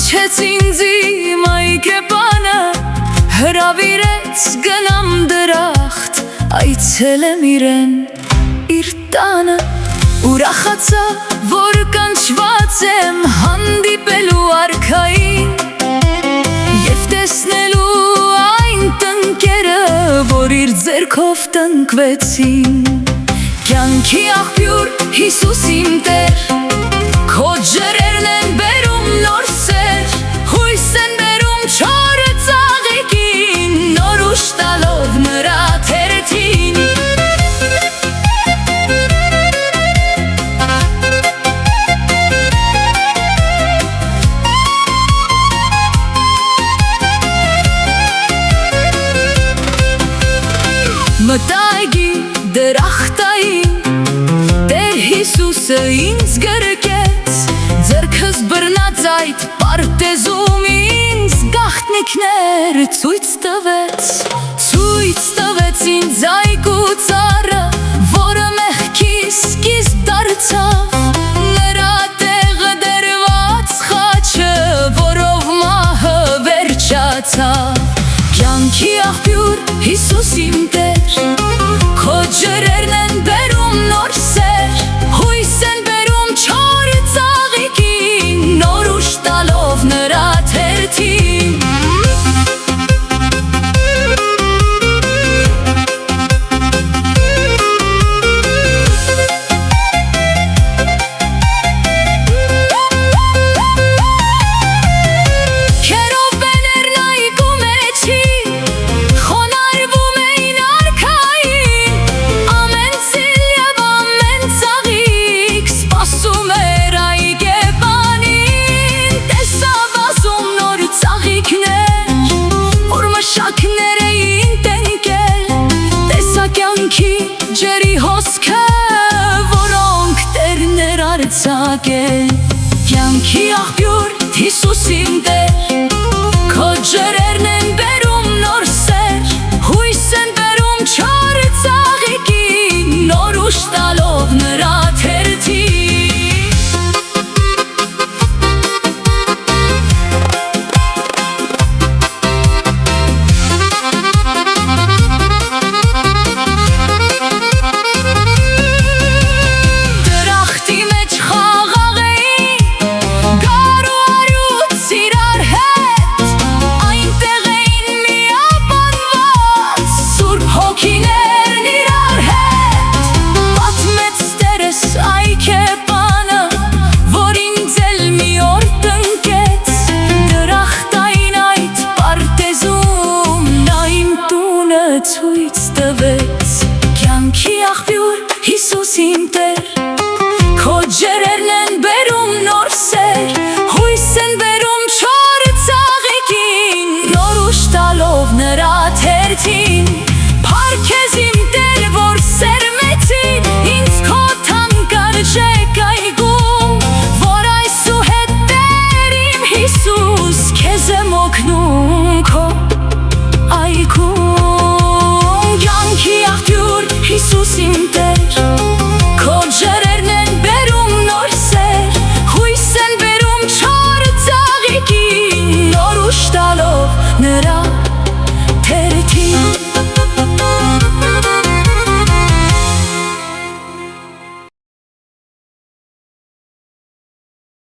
կանչեց ինձի մայրապանը, հրավիրեց գնամ դրախտ, այցելեմ իրեն իր տանը։ Ուրախացա, որ կանչված եմ հանդիպելու արքային և տեսնելու այն տնկերը, որ իր ձեռքով տնկվեցին։ Կյանքի աղբյուր Հիսուս իմ Տեր, քո ջրերն են բերում նոր սեր, հույս են բերում չոր ծաղիկին, նոր ուժ տալով նրա թերթին։ Մտա այգի դրախտային, Տեր Հիսուսը ինձ գրկեց, ձեռքս բռնած այդ պարտեզում ինձ գաղտնիքներ ցույց տվեց ինձ այգու ծառը, որը մեղքի սկիզբ դարձավ, նրա տեղը դրված խաչը, որով մահը վերջացավ։ Կյանքի աղբյուր Հիսուս իմ Տեր, քո ջրերն են բերում նոր սեր, հույս են բերում չոր ծաղիկին, նոր ուժ տալով նրա թերթին։ Ջերի հոսքը, որոնք Տերն էր արձակել։ Կյանքի աղբյուր Հիսուս իմ Տեր, քո ջրերն են բերում նոր սեր, հույս են բերում չոր ծաղիկին, նոր ուժ տալով նրա թերթին։ Ցույց տվեց կյանքի աղբյուր Հիսուս իմ Տեր, քո ջրերն են բերում նոր սեր, հույս են բերում չոր ծաղիկին, նոր ուժ տալով նրա թերթին։ Փառք քեզ իմ Տեր, որ սերմեցին ինձ քո թանկարժեք այգում, որ այսուհետ Տեր իմ Հիսուս քեզ եմ օգնում։